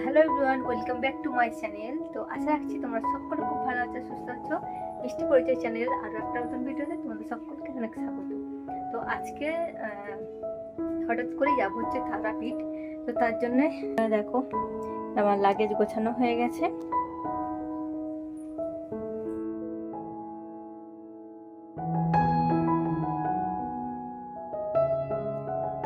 Hello everyone, welcome back to my channel. তো আশা রাখছি তোমরা সকলে খুব ভালো আছো, সুস্থ আছো। মিষ্টি পরিচয় চ্যানেল আরও একটা নতুন ভিডিওতে তোমাদের সকলকে অনেক স্বাগত। তো আজকে হঠাৎ করে যাবো হচ্ছে তারাপীঠ। তো তার জন্য দেখো আমার লাগেজ গোছানো হয়ে গেছে।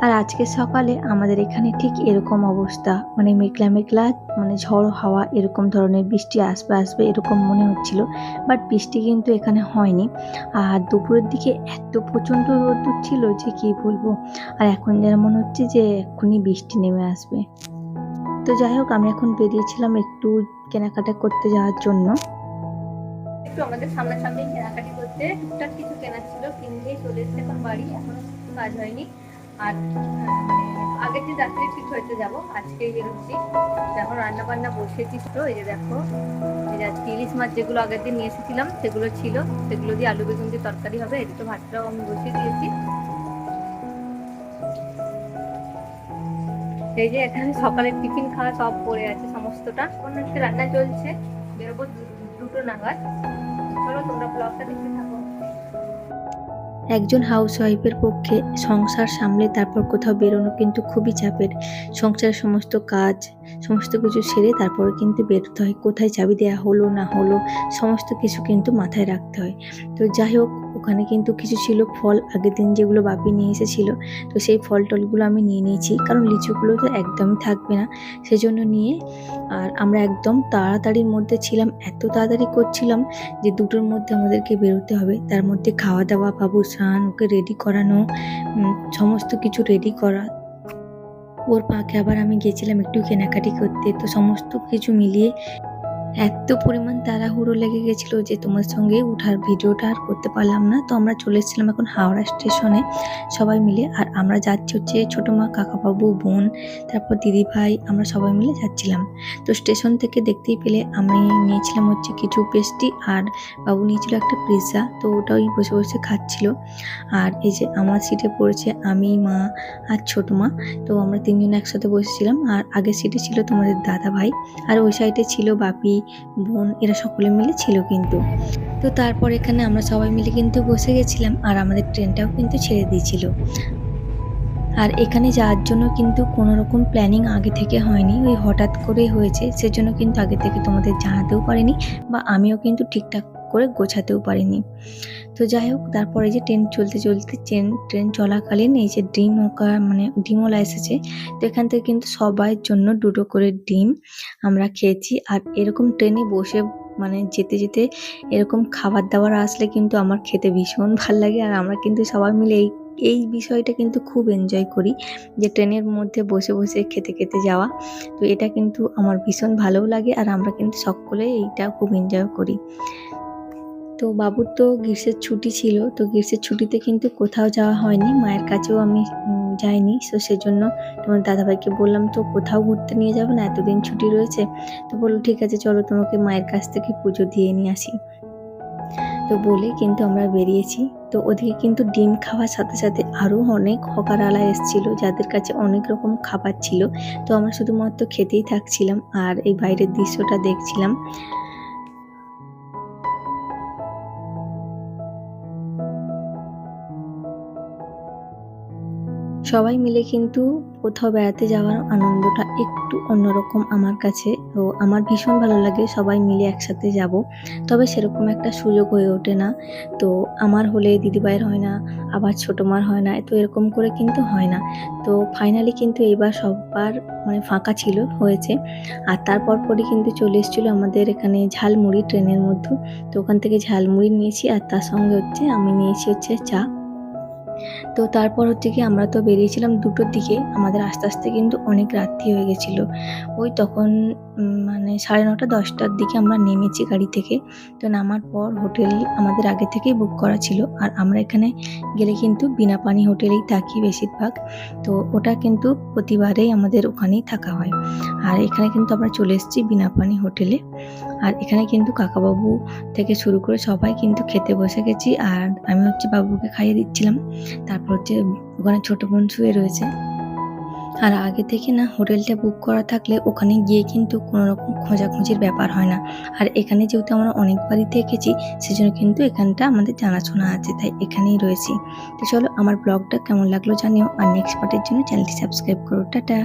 আর আজকে সকালে আমাদের এখানে ঠিক এরকম অবস্থা, মানে মেঘলা মেঘলা, মানে ঝড় হাওয়া এরকম ধরনের বৃষ্টি আসবে আসবে এরকম মনে হচ্ছিল, বাট বৃষ্টি কিন্তু এখানে হয়নি। আর দুপুরের দিকে এত প্রচণ্ড রোদ্দুর ছিল যে কি বলবো। আর এখন যেন মনে হচ্ছে যে এক্ষুনি বৃষ্টি নেমে আসবে। তো যাই হোক, আমি এখন বেরিয়েছিলাম একটু কেনাকাটা করতে যাওয়ার জন্য। একটু আমাদের সামনাসামনি কেনাকাটি করতে, টুকটাক কিছু কেনা ছিল, কিনতেই চলে এসেছে এখন বাড়ি, এখনো কাজ হয়নি। আর আগের দিন রাত্রে ঠিক হইতে যাবো, আজকে বেরোচ্ছি। এখন রান্না বান্না বসেছি। তো এই যে দেখো, এই যে আজকে ইলিশ মাছ যেগুলো আগের দিন নিয়ে এসেছিলাম সেগুলো ছিল, সেগুলো দিয়ে আলু বেগুন দিয়ে তরকারি হবে। এদিকে ভাতটাও আমি বসিয়ে দিয়েছি। এই যে এখানে সকালের টিফিন খাওয়া সব পড়ে আছে সমস্তটা, অন্য একটা রান্না চলছে, বেরোবো 2টো নাগাদ। চলো তোমরা ব্লগটা দেখতে থাকো। একজন হাউসওয়াইফের পক্ষে সংসার সামলে তারপর কোথাও বেরোনো কিন্তু খুবই চাপের। সংসারের সমস্ত কাজ, সমস্ত কিছু সেরে তারপরে কিন্তু বেরোতে হয়। কোথায় চাবি দেওয়া হলো না হলো সমস্ত কিছু কিন্তু মাথায় রাখতে হয়। তো যাই হোক, ওখানে কিন্তু কিছু ছিল ফল, আগের দিন যেগুলো বাপি নিয়ে এসেছিল। তো সেই ফল টলগুলো আমি নিয়ে নিয়েছি, কারণ লিচুগুলো তো একদমই থাকবে না, সেজন্য নিয়ে। আর আমরা একদম তাড়াতাড়ির মধ্যে ছিলাম, এত তাড়াতাড়ি করছিলাম যে 2টোর মধ্যে আমাদেরকে বেরোতে হবে। তার মধ্যে খাওয়া দাওয়া, বাবু স্নান, ওকে রেডি করানো, সমস্ত কিছু রেডি করা। ওর ফাঁকে আবার আমি গেছিলাম একটু কেনাকাটি করতে। তো সমস্ত কিছু মিলিয়ে এত পরিমাণ তাড়াহুড়ো লেগে গেছিল যে তোমার সঙ্গে উঠার ভিডিওটা আর করতে পারলাম না। তো আমরা চলে এসেছিলাম এখন হাওড়া স্টেশনে সবাই মিলে। আর আমরা যাচ্ছি হচ্ছে ছোটো মা, কাকাবাবু, বোন, তারপর দিদি ভাই, আমরা সবাই মিলে যাচ্ছিলাম। তো স্টেশন থেকে দেখতেই পেলে আমি নিয়েছিলাম হচ্ছে কিছু পেস্ট্রি, আর বাবু নিয়েছিল একটা পিৎজা। তো ওটাই বসে বসে খাচ্ছিল। আর এই যে আমার সিটে পড়েছে আমি, মা আর ছোটো মা। তো আমরা 3জন একসাথে বসেছিলাম। আর আগের সিটে ছিল তোমাদের দাদা ভাই, আর ওই সাইডে ছিল বাপি, বোন, এরা সকলে মিলে ছিল কিন্তু। তো তারপর এখানে আমরা সবাই মিলে কিন্তু বসে গেছিলাম, আর আমাদের ট্রেনটাও কিন্তু ছেড়ে দিয়েছিল। আর এখানে যাওয়ার জন্য কিন্তু কোনো রকম প্ল্যানিং আগে থেকে হয়নি, ওই হঠাৎ করেই হয়েছে, সেজন্য কিন্তু আগে থেকে তোমাদের জানাতেও পারিনি, বা আমিও কিন্তু ঠিকঠাক করে গোছাতেও পারিনি। তো যাই হোক, তারপরে যে ট্রেন চলতে চলতে ট্রেন চলাকালীন এই যে ডিমওয়ালা এসেছে। তো এখান থেকে কিন্তু সবার জন্য 2টো করে ডিম আমরা খেয়েছি। আর এরকম ট্রেনে বসে মানে যেতে যেতে এরকম খাবার দাবার আসলে কিন্তু আমার খেতে ভীষণ ভাল লাগে। আর আমরা কিন্তু সবাই মিলে এই বিষয়টা কিন্তু খুব এনজয় করি, যে ট্রেনের মধ্যে বসে বসে খেতে খেতে যাওয়া। তো এটা কিন্তু আমার ভীষণ ভালোও লাগে, আর আমরা কিন্তু সকলে এইটা খুব এনজয় করি। তো বাবুর তো গ্রীষ্মের ছুটি ছিল, তো গ্রীষ্মের ছুটিতে কিন্তু কোথাও যাওয়া হয়নি, মায়ের কাছেও আমি যাইনি। তো সেজন্য তোমার দাদাভাইকে বললাম, তো কোথাও ঘুরতে নিয়ে যাবে না, এতদিন ছুটি রয়েছে। তো বললো ঠিক আছে চলো, তোমাকে মায়ের কাছ থেকে পুজো দিয়ে নিয়ে আসি। তো বলে কিন্তু আমরা বেরিয়েছি। তো ওদিকে কিন্তু ডিম খাওয়ার সাথে সাথে আরও অনেক হকারওয়ালা এসেছিল, যাদের কাছে অনেক রকম খাবার ছিল। তো আমরা শুধুমাত্র খেতেই থাকছিলাম আর এই বাইরের দৃশ্যটা দেখছিলাম। সবাই মিলে কিন্তু কোথাও বেড়াতে যাওয়ার আনন্দটা একটু অন্যরকম আমার কাছে। তো আমার ভীষণ ভালো লাগে সবাই মিলে একসাথে যাব, তবে সেরকম একটা সুযোগ হয়ে ওঠে না। তো আমার হলে দিদিভাইয়ের হয় না, আবার ছোটো মার হয় না, তো এরকম করে কিন্তু হয় না। তো ফাইনালি কিন্তু এবার সবার মানে ফাঁকা ছিল, হয়েছে। আর তারপর পরই কিন্তু চলে এসেছিলো আমাদের এখানে ঝালমুড়ি ট্রেনের মধ্যে। তো ওখান থেকে ঝালমুড়ি নিয়েছি, আর তার সঙ্গে হচ্ছে আমি নিয়েছি হচ্ছে চা। তো তারপর হচ্ছে কি আমরা তো বেরিয়েছিলাম 2টোর দিকে, আমাদের আস্তে আস্তে কিন্তু অনেক রাত্রি হয়ে গেছিলো। ওই তখন মানে 9:30 10টার দিকে আমরা নেমেছি গাড়ি থেকে। তো নামার পর হোটেল আমাদের আগে থেকেই বুক করা ছিল, আর আমরা এখানে গেলে কিন্তু বিনা পানি হোটেলেই থাকি বেশিরভাগ। তো ওটা কিন্তু প্রতিবারেই আমাদের ওখানেই থাকা হয়। আর এখানে কিন্তু আমরা চলে এসেছি বিনা পানি হোটেলে। আর এখানে কিন্তু কাকাবাবু থেকে শুরু করে সবাই কিন্তু খেতে বসে গেছি, আর আমি হচ্ছে বাবুকে খাইয়ে দিচ্ছিলাম। তারপর হচ্ছে ওখানে ছোট বোন শুয়ে রয়েছে। আর আগে থেকে না হোটেলটা বুক করা থাকলে ওখানে গিয়ে কিন্তু কোনো রকম খোঁজাখুঁজির ব্যাপার হয় না। আর এখানে যেহেতু আমরা অনেকবারই থেকেছি সেজন্য কিন্তু এখানটা আমাদের জানাশোনা আছে, তাই এখানেই রয়েছি। তো চলো, আমার ব্লগটা কেমন লাগলো জানিও, আর নেক্সট পার্টের জন্য চ্যানেলটি সাবস্ক্রাইব করো। টাটা।